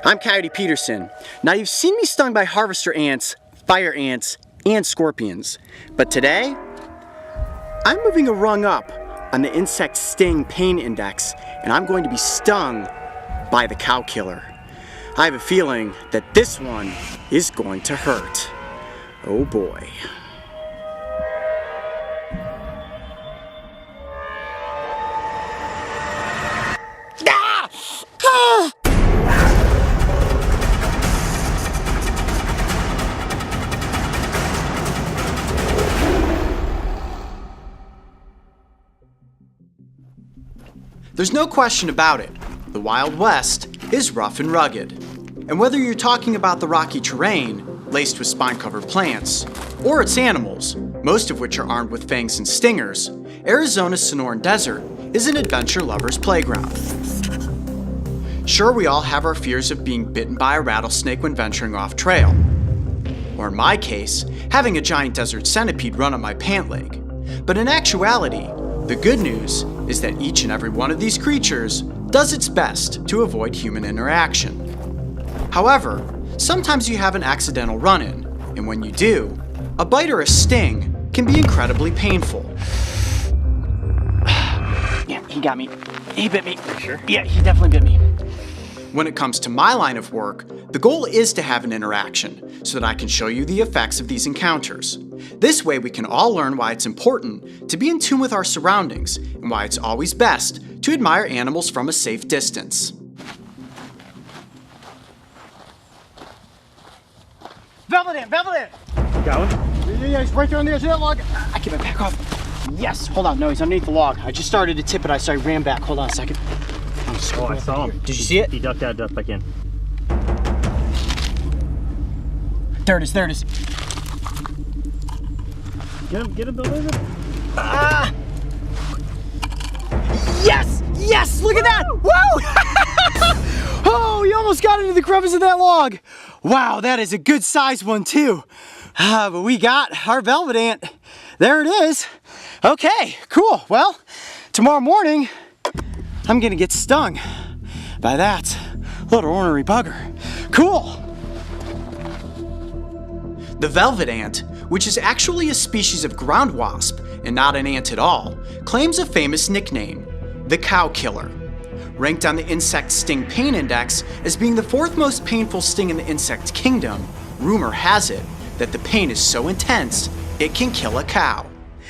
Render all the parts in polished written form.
I'm Coyote Peterson. Now you've seen me stung by harvester ants, fire ants, and scorpions. But today, I'm moving a rung up on the insect sting pain index, and I'm going to be stung by the cow killer. I have a feeling that this one is going to hurt. Oh boy. There's no question about it. The Wild West is rough and rugged. And whether you're talking about the rocky terrain, laced with spine-covered plants, or its animals, most of which are armed with fangs and stingers, Arizona's Sonoran Desert is an adventure lover's playground. Sure, we all have our fears of being bitten by a rattlesnake when venturing off trail. Or in my case, having a giant desert centipede run on my pant leg. But in actuality, the good news is that each and every one of these creatures does its best to avoid human interaction. However, sometimes you have an accidental run-in, and when you do, a bite or a sting can be incredibly painful. Yeah, he got me. He bit me. Sure? Yeah, he definitely bit me. When it comes to my line of work, the goal is to have an interaction so that I can show you the effects of these encounters. This way we can all learn why it's important to be in tune with our surroundings and why it's always best to admire animals from a safe distance. Velvet ant! Got one? Yeah, he's right there on the edge of that log. I get my back off. Yes, hold on, no, he's underneath the log. I just started to tip it, so I ran back. Hold on a second. Oh, I saw him. Did you see it? He ducked out, ducked back in. There it is. Get him, Bill. Ah! Yes! Look at that! Whoa! Oh, you almost got into the crevice of that log. Wow, that is a good sized one too. But we got our velvet ant. There it is. Okay, cool. Well, tomorrow morning, I'm gonna get stung by that little ornery bugger. Cool. The velvet ant, which is actually a species of ground wasp and not an ant at all, claims a famous nickname, the cow killer. Ranked on the insect sting pain index as being the fourth most painful sting in the insect kingdom, rumor has it that the pain is so intense it can kill a cow.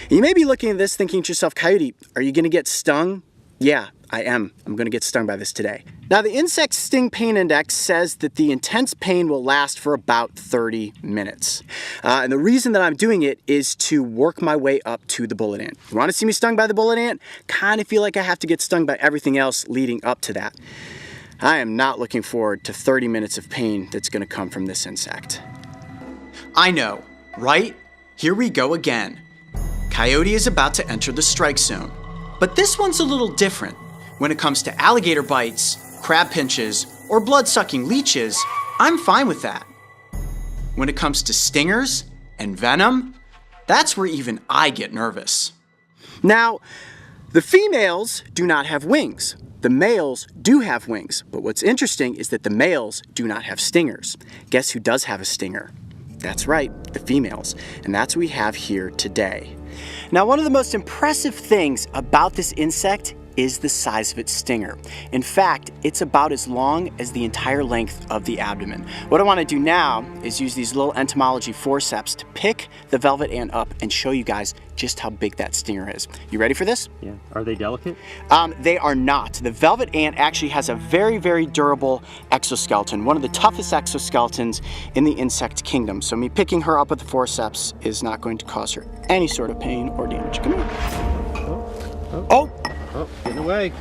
You may be looking at this thinking to yourself, Coyote, are you gonna get stung? Yeah, I am. I'm gonna get stung by this today. Now, the insect sting pain index says that the intense pain will last for about 30 minutes. And the reason that I'm doing it is to work my way up to the bullet ant. You wanna see me stung by the bullet ant? Kinda feel like I have to get stung by everything else leading up to that. I am not looking forward to 30 minutes of pain that's gonna come from this insect. I know, right? Here we go again. Coyote is about to enter the strike zone. But this one's a little different. When it comes to alligator bites, crab pinches, or blood-sucking leeches, I'm fine with that. When it comes to stingers and venom, that's where even I get nervous. Now, the females do not have wings. The males do have wings, but what's interesting is that the males do not have stingers. Guess who does have a stinger? That's right, the females, and that's what we have here today. Now, one of the most impressive things about this insect is the size of its stinger. In fact, it's about as long as the entire length of the abdomen. What I want to do now is use these little entomology forceps to pick the velvet ant up and show you guys just how big that stinger is. You ready for this? Yeah. Are they delicate? They are not. The velvet ant actually has a very, very durable exoskeleton, one of the toughest exoskeletons in the insect kingdom. So me picking her up with the forceps is not going to cause her any sort of pain or damage. Come here. Oh! Oh, getting away.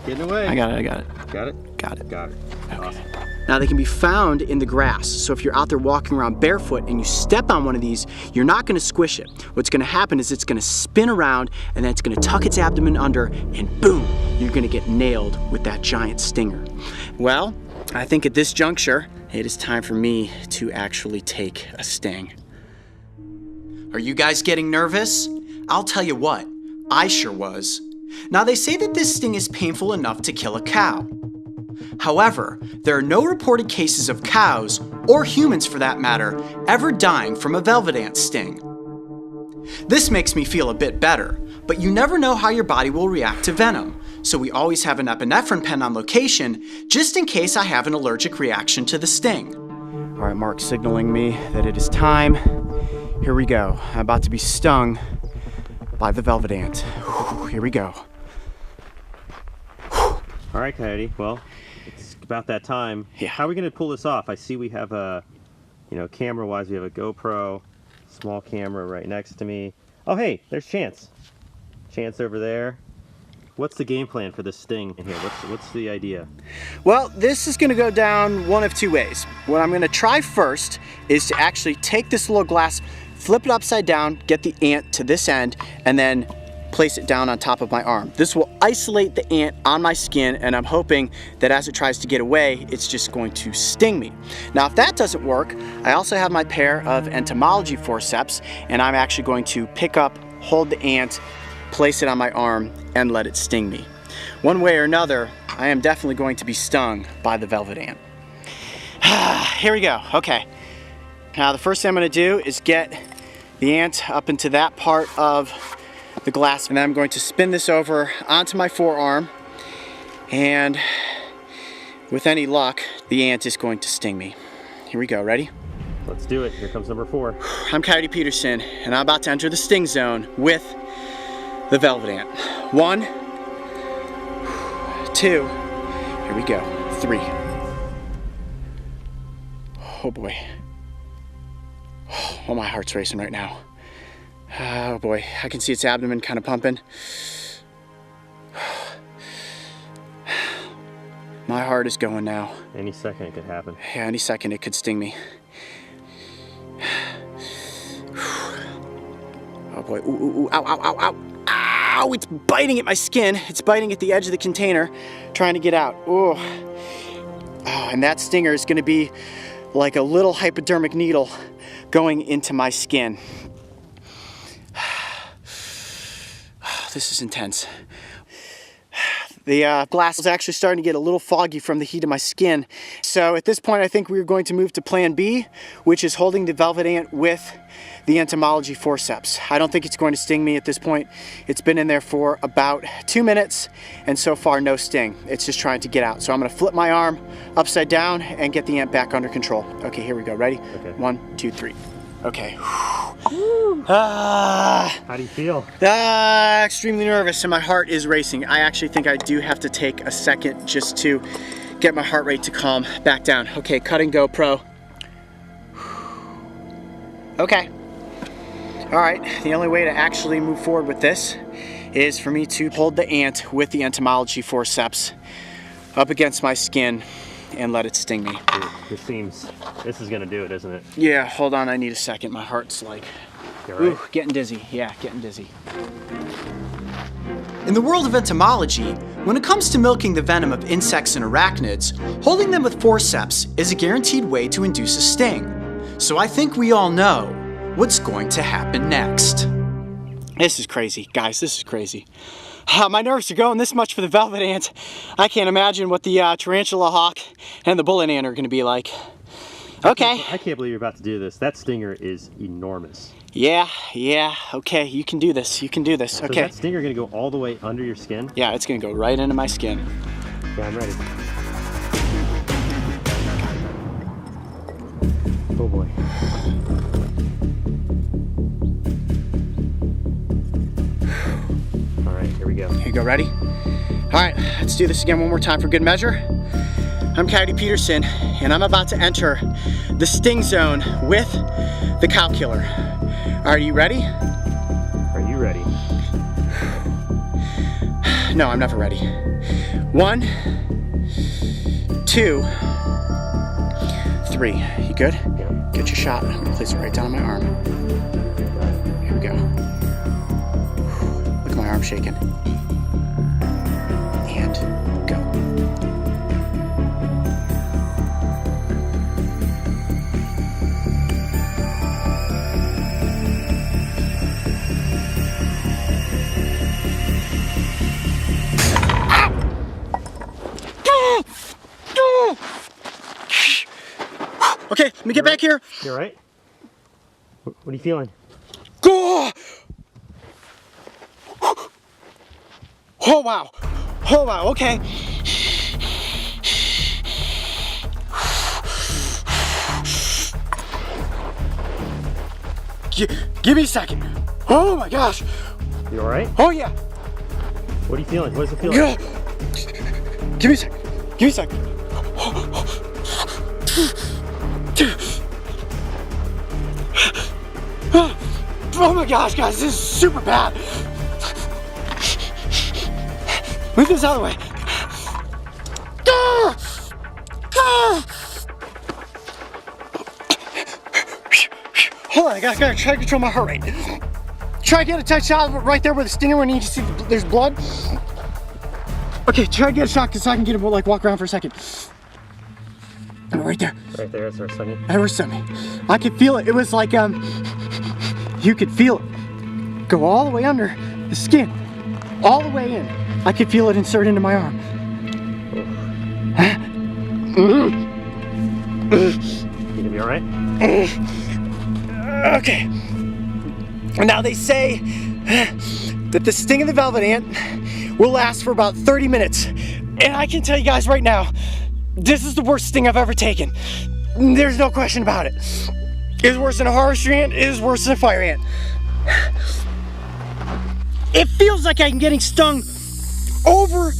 I got it. Got it? Okay. Awesome. Now, they can be found in the grass. So if you're out there walking around barefoot and you step on one of these, you're not gonna squish it. What's gonna happen is it's gonna spin around and then it's gonna tuck its abdomen under and boom, you're gonna get nailed with that giant stinger. Well, I think at this juncture, it is time for me to actually take a sting. Are you guys getting nervous? I'll tell you what, I sure was. Now, they say that this sting is painful enough to kill a cow. However, there are no reported cases of cows, or humans for that matter, ever dying from a velvet ant sting. This makes me feel a bit better, but you never know how your body will react to venom, so we always have an epinephrine pen on location just in case I have an allergic reaction to the sting. All right, Mark's signaling me that it is time. Here we go. I'm about to be stung by the velvet ant. Here we go. All right, Coyote. Well, it's about that time. Yeah. How are we going to pull this off? I see we have a, camera-wise, we have a GoPro, small camera right next to me. Oh, hey, there's Chance. Chance over there. What's the game plan for this sting in here? What's the idea? Well, this is going to go down one of two ways. What I'm going to try first is to actually take this little glass, flip it upside down, get the ant to this end, and then place it down on top of my arm. This will isolate the ant on my skin, and I'm hoping that as it tries to get away, it's just going to sting me. Now, if that doesn't work, I also have my pair of entomology forceps, and I'm actually going to pick up, hold the ant, place it on my arm, and let it sting me. One way or another, I am definitely going to be stung by the velvet ant. Here we go. Okay. Now, the first thing I'm going to do is get the ant up into that part of the glass, and then I'm going to spin this over onto my forearm, and with any luck, the ant is going to sting me. Here we go. Ready? Let's do it. Here comes number 4. I'm Coyote Peterson, and I'm about to enter the sting zone with the velvet ant. 1, 2, here we go, 3. Oh boy. Oh, my heart's racing right now. Oh boy, I can see its abdomen kind of pumping. My heart is going now. Any second it could happen. Yeah, any second it could sting me. Oh boy, ooh, ooh, ooh, ow, ow, ow, ow. Ow, it's biting at my skin. It's biting at the edge of the container, trying to get out. Oh, and that stinger is gonna be like a little hypodermic needle going into my skin. This is intense. The glass is actually starting to get a little foggy from the heat of my skin. So at this point, I think we're going to move to plan B, which is holding the velvet ant with the entomology forceps. I don't think it's going to sting me at this point. It's been in there for about 2 minutes, and so far no sting. It's just trying to get out. So I'm gonna flip my arm upside down and get the ant back under control. Okay, here we go. Ready? Okay. 1, 2, 3. Okay. How do you feel? Extremely nervous, and my heart is racing. I actually think I do have to take a second just to get my heart rate to calm back down. Okay, cutting GoPro. Okay. All right, the only way to actually move forward with this is for me to hold the ant with the entomology forceps up against my skin and let it sting me. This is gonna do it, isn't it? Yeah, hold on, I need a second. My heart's like, You're right. ooh, getting dizzy. Yeah, getting dizzy. In the world of entomology, when it comes to milking the venom of insects and arachnids, holding them with forceps is a guaranteed way to induce a sting. So I think we all know what's going to happen next. This is crazy, guys, this is crazy. My nerves are going this much for the velvet ant. I can't imagine what the tarantula hawk and the bullet ant are gonna be like. Okay. I can't believe you're about to do this. That stinger is enormous. Yeah, okay, you can do this, you can do this, So okay. is that stinger gonna go all the way under your skin? Yeah, it's gonna go right into my skin. Yeah, I'm ready. Oh boy. All right, here we go. Here you go, ready? All right, let's do this again one more time for good measure. I'm Coyote Peterson, and I'm about to enter the sting zone with the cow killer. Are you ready? Are you ready? No, I'm never ready. 1, 2, 3. You good? Yep. Get your shot. I'm gonna place it right down on my arm. Here we go. Look at my arm shaking. And go. Oh! Okay, let me get back here. You alright? What are you feeling? Go! Oh wow. Oh wow, okay. Give me a second. Oh my gosh. You alright? Oh yeah. What are you feeling? What does it feel like? Give me a second. Give me a second. Oh my gosh, guys, this is super bad. Move this out of the way. Hold on, I gotta try to control my heart rate. Try to get a tight shot of it right there where the stinger when you see there's blood. Okay, try to get a shot so I can get him like walk around for a second. Right there. Right there, that's our stinging. That was stinging. I could feel it. It was like you could feel it go all the way under the skin, all the way in. I could feel it insert into my arm. You gonna be alright? Okay. Now they say that the sting of the velvet ant will last for about 30 minutes. And I can tell you guys right now, this is the worst sting I've ever taken. There's no question about it. It is worse than a harvester ant, it is worse than a fire ant. It feels like I'm getting stung over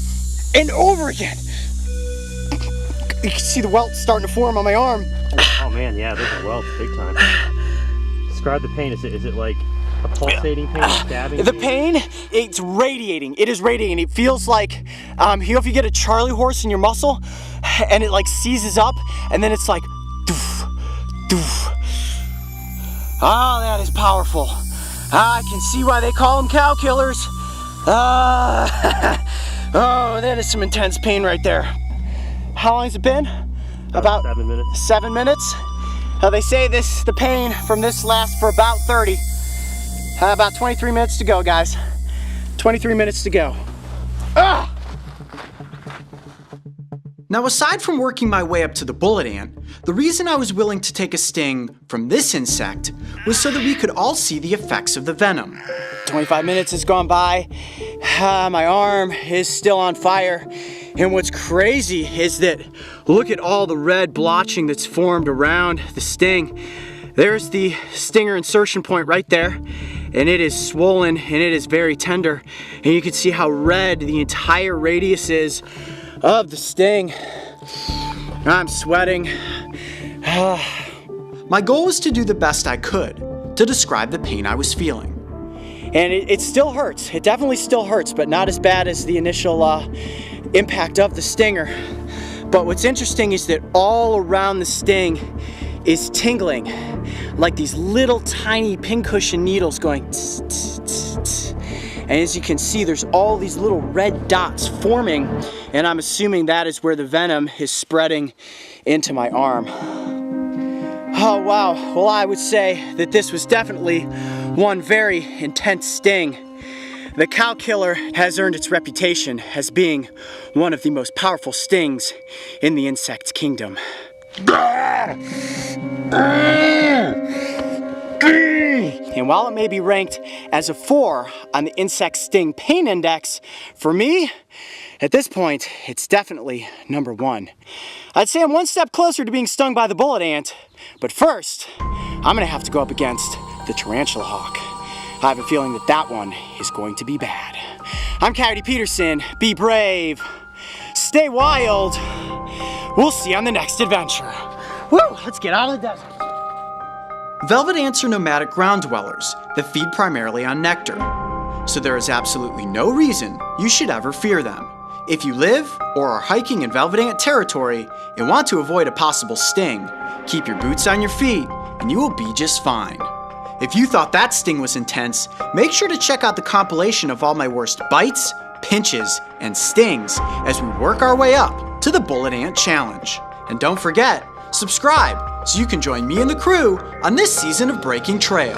and over again. You can see the welt starting to form on my arm. Oh man, yeah, there's a welt, big time. Describe the pain. Is it like a pulsating pain, stabbing? The pain, it's radiating. It is radiating. It feels like, you know, if you get a Charlie horse in your muscle and it like seizes up and then it's like, doof, doof. Oh, that is powerful. I can see why they call them cow killers. Oh, that is some intense pain right there. How long has it been? About 7 minutes. 7 minutes. They say the pain from this lasts for about 30. About 23 minutes to go, guys. 23 minutes to go. Ah! Now, aside from working my way up to the bullet ant, the reason I was willing to take a sting from this insect was so that we could all see the effects of the venom. 25 minutes has gone by. My arm is still on fire. And what's crazy is that look at all the red blotching that's formed around the sting. There's the stinger insertion point right there, and it is swollen and it is very tender. And you can see how red the entire radius is of the sting. I'm sweating. My goal was to do the best I could to describe the pain I was feeling. And it still hurts. It definitely still hurts, but not as bad as the initial impact of the stinger. But what's interesting is that all around the sting is tingling, like these little tiny pincushion needles going tss, tss, tss, tss. And as you can see, there's all these little red dots forming, and I'm assuming that is where the venom is spreading into my arm. Oh wow, well I would say that this was definitely one very intense sting. The cow killer has earned its reputation as being one of the most powerful stings in the insect kingdom. And while it may be ranked as a 4 on the insect sting pain index, for me, at this point, it's definitely number 1. I'd say I'm one step closer to being stung by the bullet ant, but first, I'm gonna have to go up against the tarantula hawk. I have a feeling that that one is going to be bad. I'm Coyote Peterson. Be brave. Stay wild. We'll see you on the next adventure. Woo! Let's get out of the desert. Velvet ants are nomadic ground dwellers that feed primarily on nectar. So there is absolutely no reason you should ever fear them. If you live or are hiking in velvet ant territory and want to avoid a possible sting, keep your boots on your feet and you will be just fine. If you thought that sting was intense, make sure to check out the compilation of all my worst bites, pinches, and stings as we work our way up to the Bullet Ant Challenge. And don't forget, subscribe so you can join me and the crew on this season of Breaking Trail.